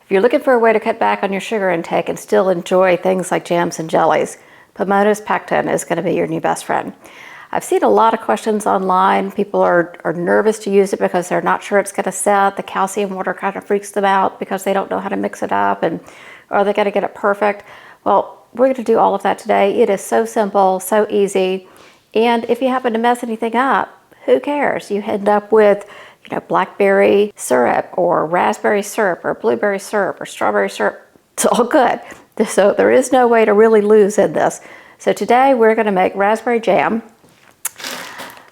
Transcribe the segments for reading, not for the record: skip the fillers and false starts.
If you're looking for a way to cut back on your sugar intake and still enjoy things like jams and jellies, Pomona's Pectin is going to be your new best friend. I've seen a lot of questions online. People are nervous to use it because they're not sure it's going to set. The calcium water kind of freaks them out because they don't know how to mix it up, and are they going to get it perfect? Well, we're going to do all of that today. It is so simple, so easy, and if you happen to mess anything up, who cares? You end up with blackberry syrup or raspberry syrup or blueberry syrup or strawberry syrup. It's all good. So there is no way to really lose in this. So today we're going to make raspberry jam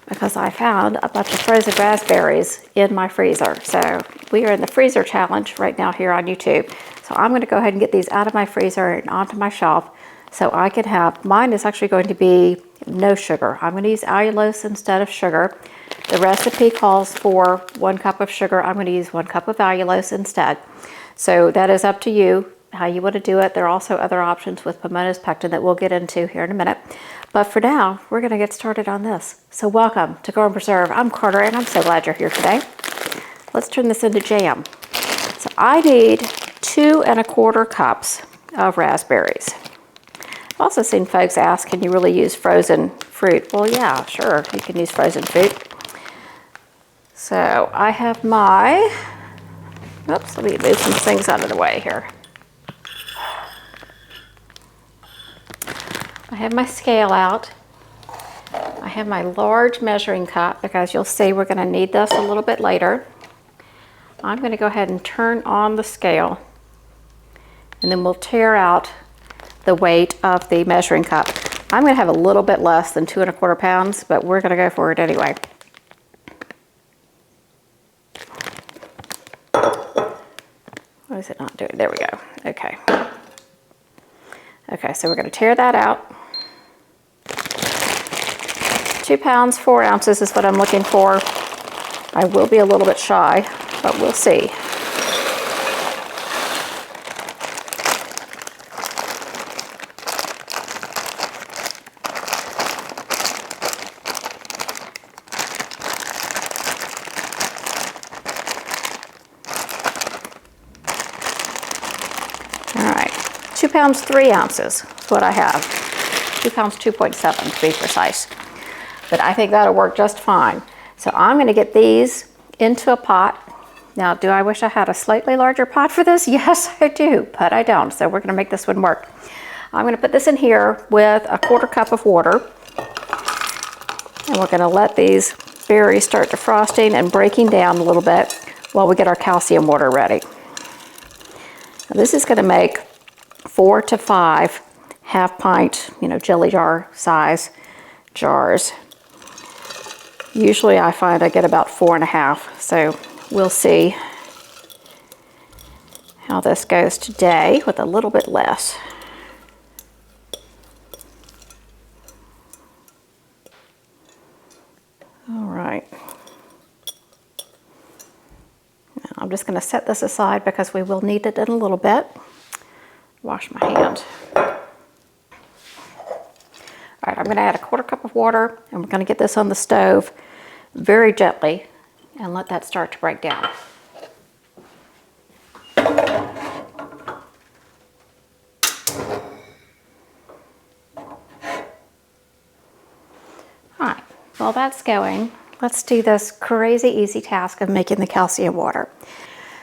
because I found a bunch of frozen raspberries in my freezer. So we are in the freezer challenge right now here on YouTube. So I'm going to go ahead and get these out of my freezer and onto my shelf so I can have, mine is actually going to be no sugar. I'm going to use allulose instead of sugar. The recipe calls for 1 cup of sugar. I'm going to use 1 cup of allulose instead. So that is up to you, how you want to do it. There are also other options with Pomona's Pectin that we'll get into here in a minute. But for now, we're going to get started on this. So welcome to Grow and Preserve. I'm Carter, and I'm so glad you're here today. Let's turn this into jam. So I need 2 1/4 cups of raspberries. I've also seen folks ask, can you really use frozen fruit? Well, yeah, sure, you can use frozen fruit. So I have my, oops, let me move some things out of the way here. I have my scale out. I have my large measuring cup because you'll see we're going to need this a little bit later. I'm going to go ahead and turn on the scale, and then we'll tear out the weight of the measuring cup. I'm going to have a little bit less than 2 1/4 pounds, but we're going to go for it anyway. Why is it not doing? There we go. Okay. Okay, so we're going to tear that out. 2 pounds, 4 ounces is what I'm looking for. I will be a little bit shy, but we'll see. All right, 2 pounds, 3 ounces is what I have. 2 pounds, 2.7 to be precise. But I think that'll work just fine. So I'm going to get these into a pot. Now, do I wish I had a slightly larger pot for this? Yes, I do, but I don't. So we're going to make this one work. I'm going to put this in here with 1/4 cup of water. And we're going to let these berries start defrosting and breaking down a little bit while we get our calcium water ready. Now, this is going to make 4 to 5 half-pint, jelly jar size jars. Usually I find I get about 4 1/2, so we'll see how this goes today with a little bit less. All right. Now I'm just going to set this aside because we will need it in a little bit. Wash my hand. All right, I'm going to add 1/4 cup of water, and we're going to get this on the stove very gently and let that start to break down. All right, while that's going, let's do this crazy easy task of making the calcium water.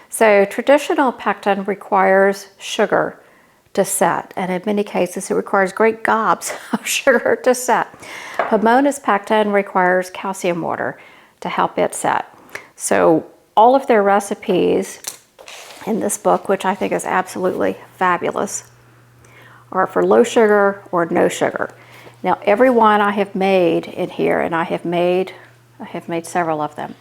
So traditional pectin requires sugar to set, and in many cases it requires great gobs of sugar to set. Pomona's Pectin requires calcium water to help it set. So all of their recipes in this book, which I think is absolutely fabulous, are for low sugar or no sugar. Now every one I have made in here, and I have made several of them,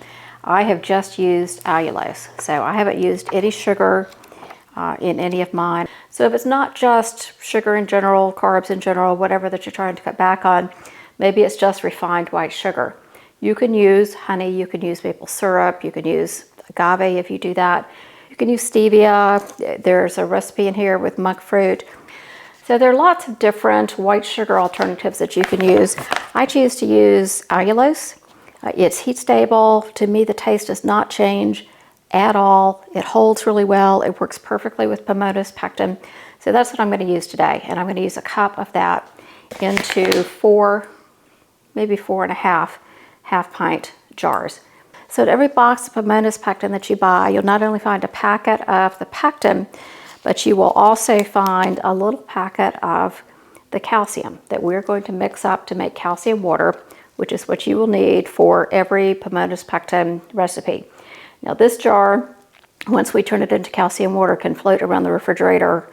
I have just used allulose. So I haven't used any sugar in any of mine. So if it's not just sugar in general, carbs in general, whatever that you're trying to cut back on, maybe it's just refined white sugar. You can use honey, you can use maple syrup, you can use agave if you do that. You can use stevia. There's a recipe in here with monk fruit. So there are lots of different white sugar alternatives that you can use. I choose to use allulose. It's heat stable. To me, the taste does not change at all. It holds really well. It works perfectly with Pomona's pectin. So that's what I'm going to use today. And I'm going to use a cup of that into 4, maybe 4.5 half-pint jars. So at every box of Pomona's pectin that you buy, you'll not only find a packet of the pectin, but you will also find a little packet of the calcium that we're going to mix up to make calcium water, which is what you will need for every Pomona's pectin recipe. Now this jar, once we turn it into calcium water, can float around the refrigerator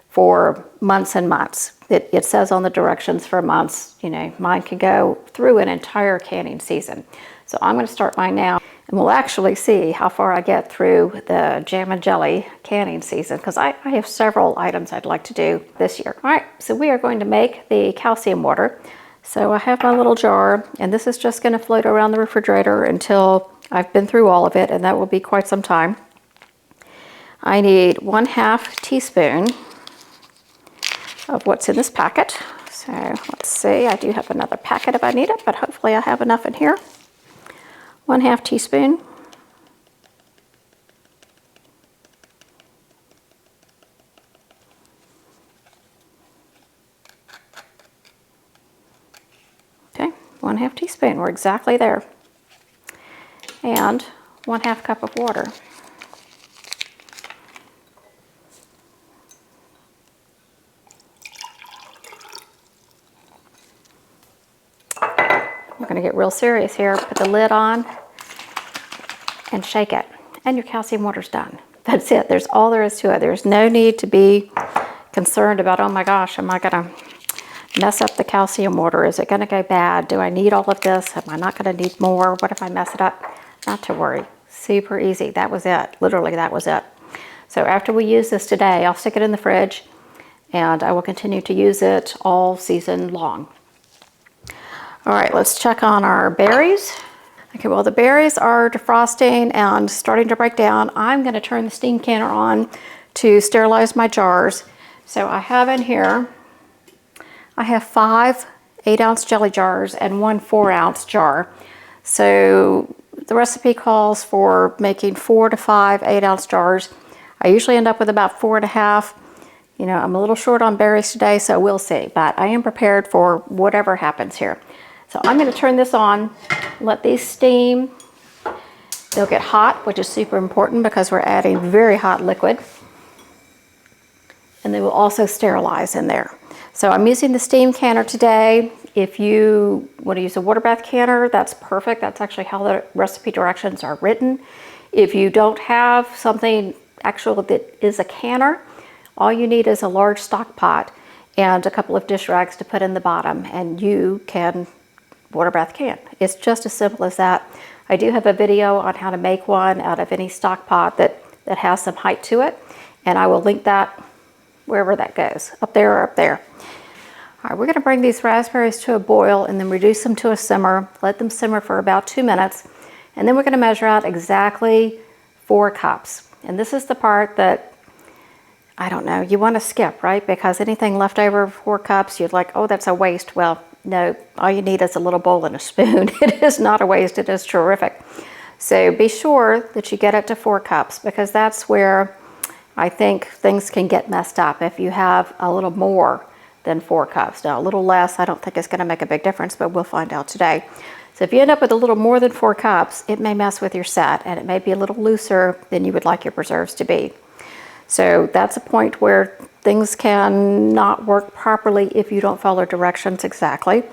for months and months. It says on the directions for months. You know, mine can go through an entire canning season. So I'm going to start mine now, and we'll actually see how far I get through the jam and jelly canning season, because I have several items I'd like to do this year. All right, so we are going to make the calcium water. So I have my little jar, and this is just going to float around the refrigerator until I've been through all of it, and that will be quite some time. I need 1/2 teaspoon of what's in this packet. So let's see, I do have another packet if I need it, but hopefully I have enough in here. 1/2 teaspoon. Okay, 1/2 teaspoon, we're exactly there. And 1/2 cup of water. We're going to get real serious here. Put the lid on and shake it, and your calcium water's done. That's it. There's all there is to it. There's no need to be concerned about, oh my gosh, am I going to mess up the calcium water? Is it going to go bad? Do I need all of this? Am I not going to need more? What if I mess it up? Not to worry. Super easy. That was it. Literally, that was it. So after we use this today, I'll stick it in the fridge, and I will continue to use it all season long. All right, let's check on our berries. Okay, well, the berries are defrosting and starting to break down. I'm going to turn the steam canner on to sterilize my jars. So I have in here, I have 5 8-ounce jelly jars and 1 4-ounce jar. So the recipe calls for making 4 to 5 8-ounce jars. I usually end up with about 4.5. You know, I'm a little short on berries today, so we'll see. But I am prepared for whatever happens here. So I'm going to turn this on, let these steam. They'll get hot, which is super important because we're adding very hot liquid. And they will also sterilize in there. So I'm using the steam canner today. If you want to use a water bath canner, that's perfect. That's actually how the recipe directions are written. If you don't have something actual that is a canner, all you need is a large stock pot and a couple of dish rags to put in the bottom, and you can water bath can. It's just as simple as that. I do have a video on how to make one out of any stock pot that has some height to it, and I will link that wherever that goes, up there or up there. All right, we're going to bring these raspberries to a boil and then reduce them to a simmer, let them simmer for about 2 minutes, and then we're going to measure out exactly 4 cups. And this is the part that, I don't know, you want to skip, right? Because anything left over 4 cups, you're like, oh, that's a waste. Well, no, all you need is a little bowl and a spoon. It is not a waste, it is terrific. So be sure that you get it to 4 cups, because that's where I think things can get messed up if you have a little more than 4 cups. Now, a little less, I don't think it's going to make a big difference, but we'll find out today. So if you end up with a little more than 4 cups, it may mess with your set, and it may be a little looser than you would like your preserves to be. So that's a point where things can not work properly if you don't follow directions exactly.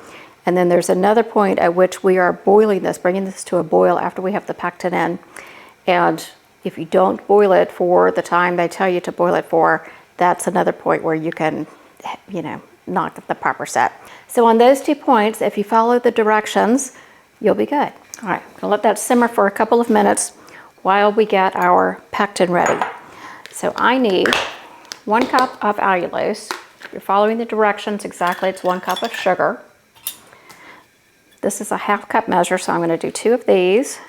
And then there's another point at which we are boiling this, bringing this to a boil after we have the pectin in. And if you don't boil it for the time they tell you to boil it for, that's another point where you can, you know, not get the proper set. So on those 2 points, if you follow the directions, you'll be good. All right, I'll let that simmer for a couple of minutes while we get our pectin ready. So I need 1 cup of allulose. If you're following the directions exactly, it's 1 cup of sugar. This is a 1/2 cup measure, so I'm going to do 2 of these.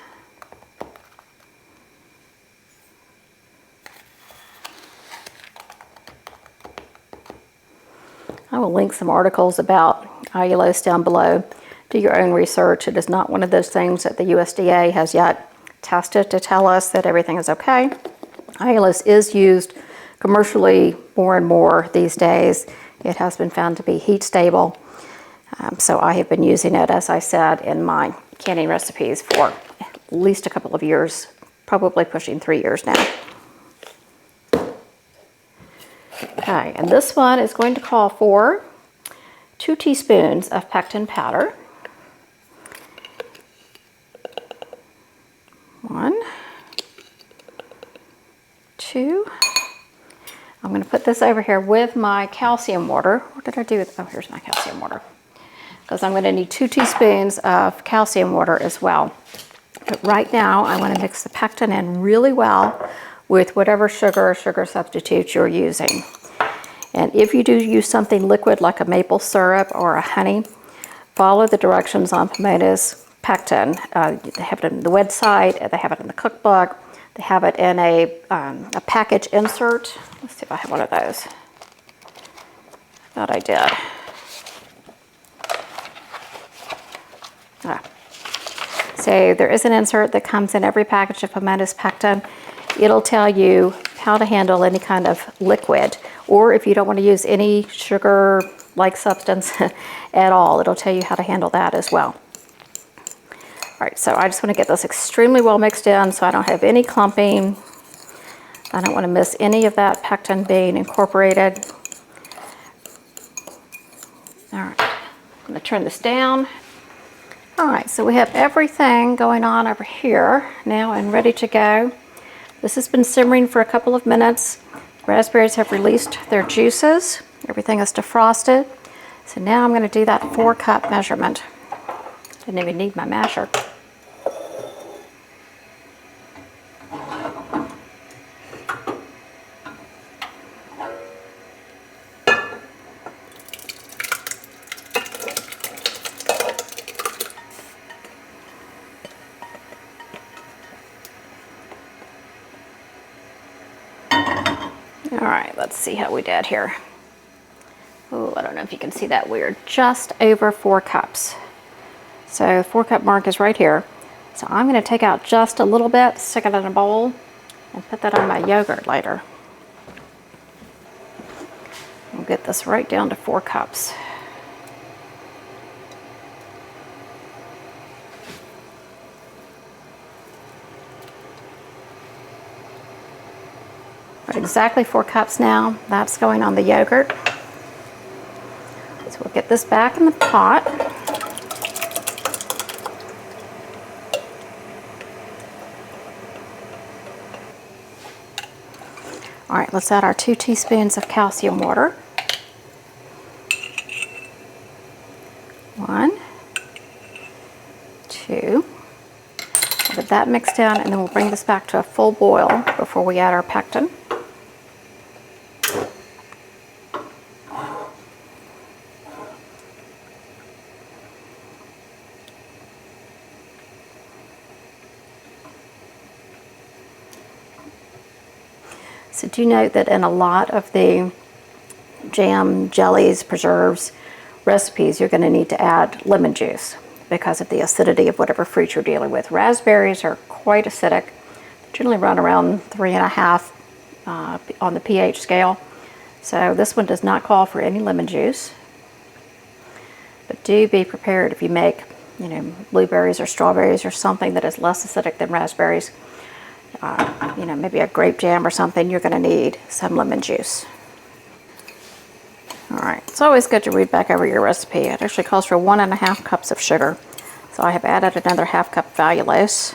I will link some articles about allulose down below. Do your own research. It is not one of those things that the USDA has yet test it to tell us that everything is okay. Allulose is used commercially more and more these days. It has been found to be heat stable. So I have been using it, as I said, in my canning recipes for at least a couple of years, probably pushing 3 years now. Okay, and this one is going to call for 2 teaspoons of pectin powder. 1, 2. I'm going to put this over here with my calcium water. What did I do with, oh, here's my calcium water. Because I'm going to need 2 teaspoons of calcium water as well. But right now, I want to mix the pectin in really well with whatever sugar or sugar substitute you're using. And if you do use something liquid like a maple syrup or a honey, follow the directions on Pomona's pectin. They have it on the website, they have it in the cookbook, they have it in a package insert. Let's see if I have one of those. I thought I did. So there is an insert that comes in every package of Pomona's pectin. It'll tell you how to handle any kind of liquid, or if you don't want to use any sugar-like substance at all, it'll tell you how to handle that as well. All right, so I just want to get this extremely well mixed in so I don't have any clumping. I don't want to miss any of that pectin being incorporated. All right, I'm going to turn this down. All right, so we have everything going on over here now and ready to go. This has been simmering for a couple of minutes. Raspberries have released their juices. Everything is defrosted. So now I'm going to do that 4-cup measurement. Didn't even need my masher. All right, let's see how we did here. Oh, I don't know if you can see that. We're just over 4 cups. So the 4-cup mark is right here. So I'm going to take out just a little bit, stick it in a bowl, and put that on my yogurt later. We'll get this right down to 4 cups. We're exactly 4 cups now. That's going on the yogurt. So we'll get this back in the pot. All right, let's add our 2 teaspoons of calcium water. 1, 2. We'll get that mixed in, and then we'll bring this back to a full boil before we add our pectin. So do note that in a lot of the jam, jellies, preserves, recipes, you're going to need to add lemon juice because of the acidity of whatever fruit you're dealing with. Raspberries are quite acidic. They generally run around 3.5 on the pH scale. So this one does not call for any lemon juice. But do be prepared if you make, blueberries or strawberries or something that is less acidic than raspberries. Maybe a grape jam or something, you're going to need some lemon juice. All right, it's always good to read back over your recipe. It actually calls for 1.5 cups of sugar. So I have added another 1/2 cup of allulose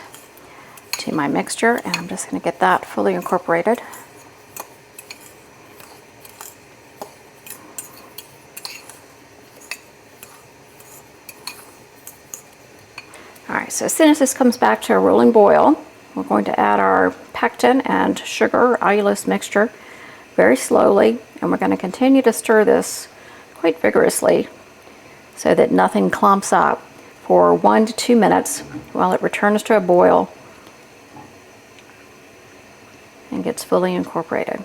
to my mixture, and I'm just going to get that fully incorporated. All right, so as soon as this comes back to a rolling boil, we're going to add our pectin and sugar, allulose mixture, very slowly, and we're going to continue to stir this quite vigorously so that nothing clumps up for 1 to 2 minutes while it returns to a boil and gets fully incorporated.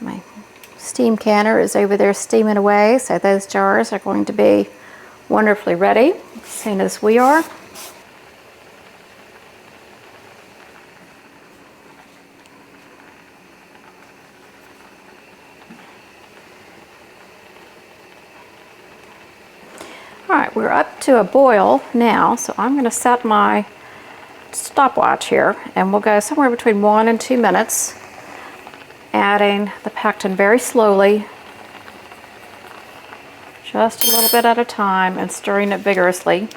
My steam canner is over there steaming away, so those jars are going to be wonderfully ready as soon as we are. All right, we're up to a boil now, so I'm going to set my stopwatch here, and we'll go somewhere between 1 and 2 minutes, adding the pectin very slowly, just a little bit at a time, and stirring it vigorously.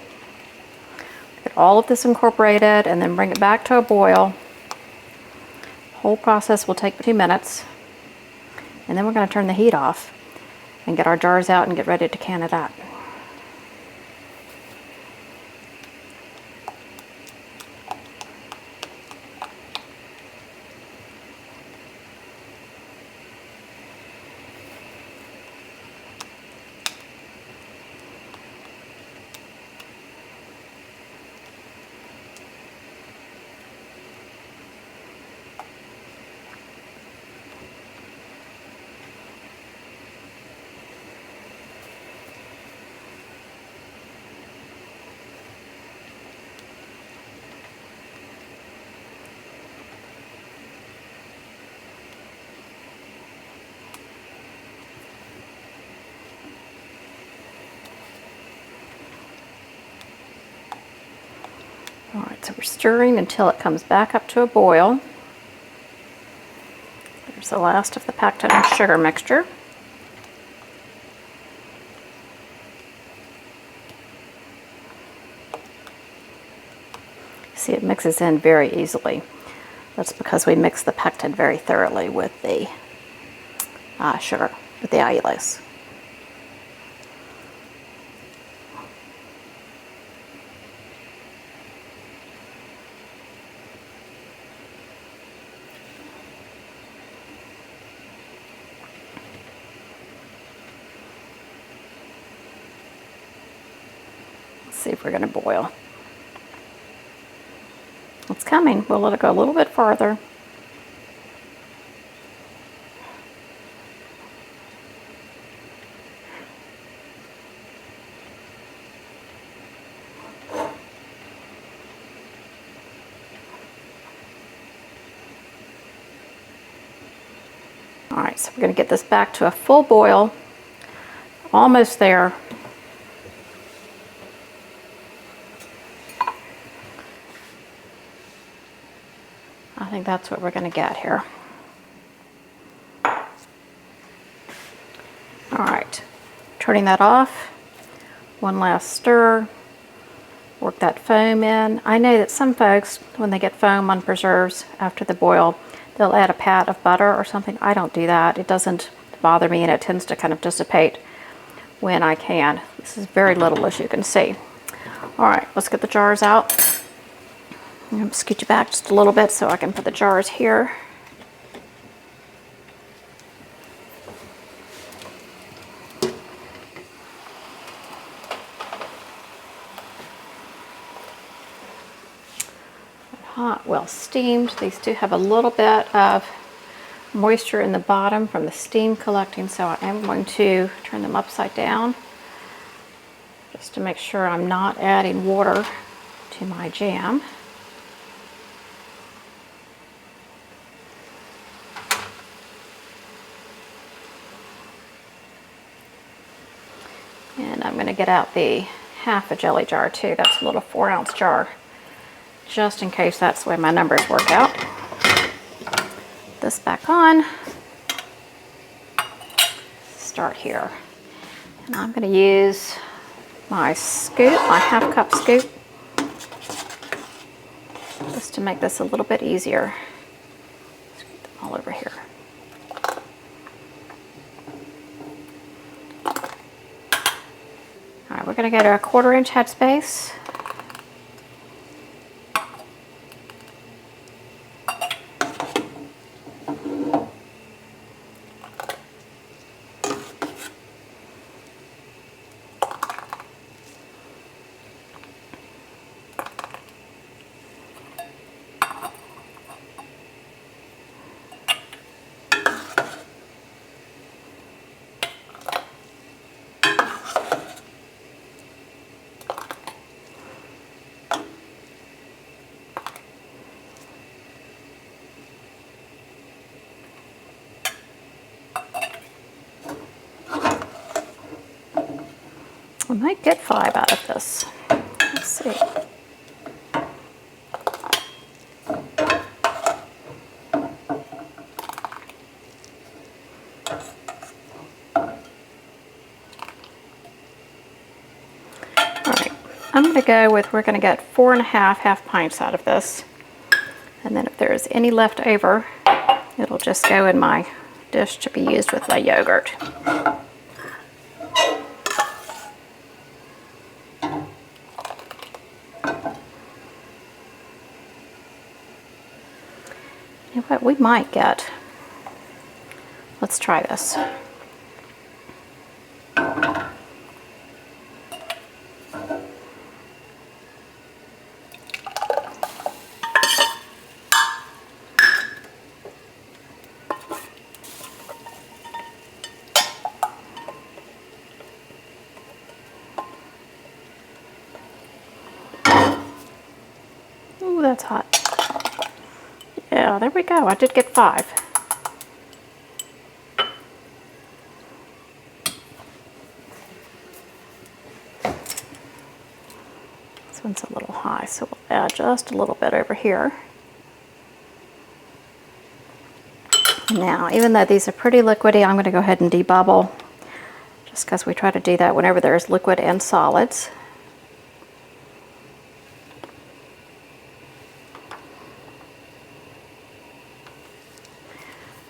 Get all of this incorporated and then bring it back to a boil. The whole process will take 2 minutes, and then we're going to turn the heat off and get our jars out and get ready to can it up. All right, so we're stirring until it comes back up to a boil. There's the last of the pectin and sugar mixture. See, it mixes in very easily. That's because we mix the pectin very thoroughly with the sugar, with the allulose. See if we're going to boil. It's coming. We'll let it go a little bit farther. All right, so we're going to get this back to a full boil. Almost there. I think that's what we're going to get here. All right, turning that off. One last stir. Work that foam in. I know that some folks, when they get foam on preserves after the boil, they'll add a pat of butter or something. I don't do that. It doesn't bother me, and it tends to kind of dissipate when I can. This is very little, as you can see. All right, let's get the jars out. I'm going to scoot you back just a little bit so I can put the jars here. Hot, well steamed. These do have a little bit of moisture in the bottom from the steam collecting, so I am going to turn them upside down just to make sure I'm not adding water to my jam. And I'm going to get out the half a jelly jar too. That's a little 4-ounce jar, just in case that's the way my numbers work out. Put this back on. Start here. And I'm going to use my scoop, my half-cup scoop, just to make this a little bit easier. Scoop them all over here. All right, we're going to go to a 1/4-inch headspace. We might get 5 out of this. Let's see. I'm going to go with, we're going to get 4.5 half pints out of this. And then if there's any left over, it'll just go in my dish to be used with my yogurt. You know what, we might get, let's try this. Ooh, that's hot. Yeah, there we go. I did get 5. This one's a little high, so we'll add just a little bit over here. Now, even though these are pretty liquidy, I'm going to go ahead and debubble, just because we try to do that whenever there's liquid and solids.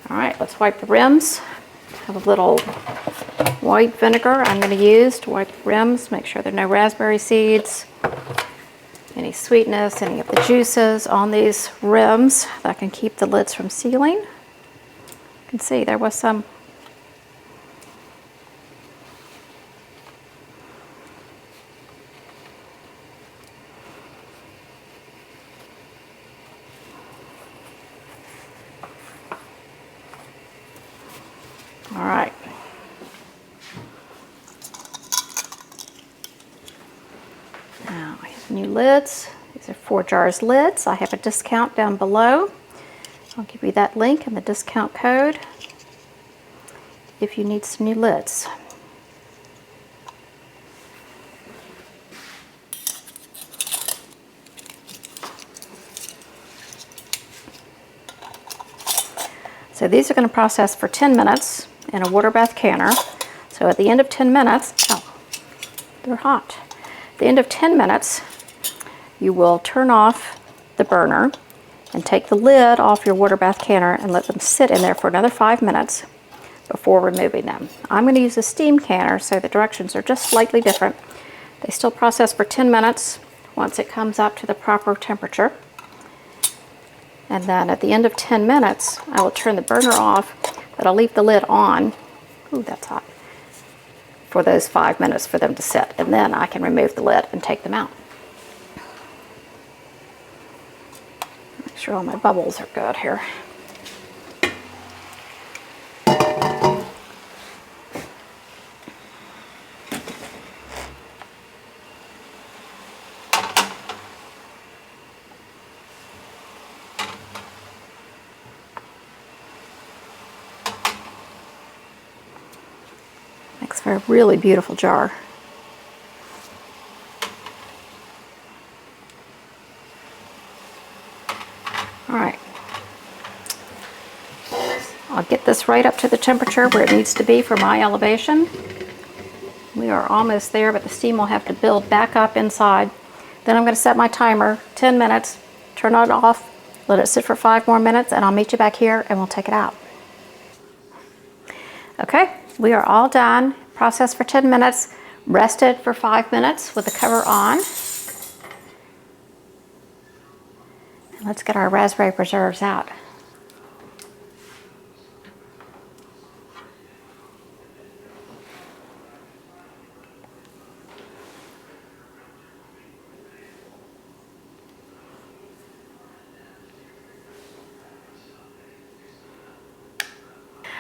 All right, let's wipe the rims. Have a little white vinegar I'm going to use to wipe the rims, make sure there are no raspberry seeds, any sweetness, any of the juices on these rims that can keep the lids from sealing. You can see there was some. All right. Now I have new lids. These are 4 jars lids. I have a discount down below. I'll give you that link and the discount code if you need some new lids. So these are going to process for 10 minutes in a water bath canner. So at the end of 10 minutes, oh, they're hot. At the end of 10 minutes, you will turn off the burner and take the lid off your water bath canner and let them sit in there for another 5 minutes before removing them. I'm going to use a steam canner, so the directions are just slightly different. They still process for 10 minutes once it comes up to the proper temperature. And then at the end of 10 minutes, I will turn the burner off, but I'll leave the lid on. Ooh, that's hot. For those 5 minutes for them to sit. And then I can remove the lid and take them out. Make sure all my bubbles are good here. Makes for a really beautiful jar. All right. I'll get this right up to the temperature where it needs to be for my elevation. We are almost there, but the steam will have to build back up inside. Then I'm going to set my timer, 10 minutes, turn it off, let it sit for 5 more minutes, and I'll meet you back here and we'll take it out. Okay, we are all done. Processed for 10 minutes, rested for 5 minutes with the cover on. And let's get our raspberry preserves out.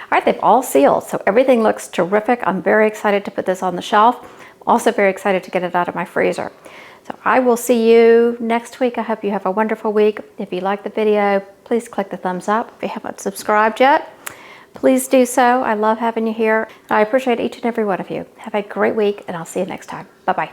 All right, they've all sealed, so everything looks terrific. I'm very excited to put this on the shelf. Also very excited to get it out of my freezer. So I will see you next week. I hope you have a wonderful week. If you like the video, please click the thumbs up. If you haven't subscribed yet, please do so. I love having you here. I appreciate each and every one of you. Have a great week, and I'll see you next time. Bye-bye.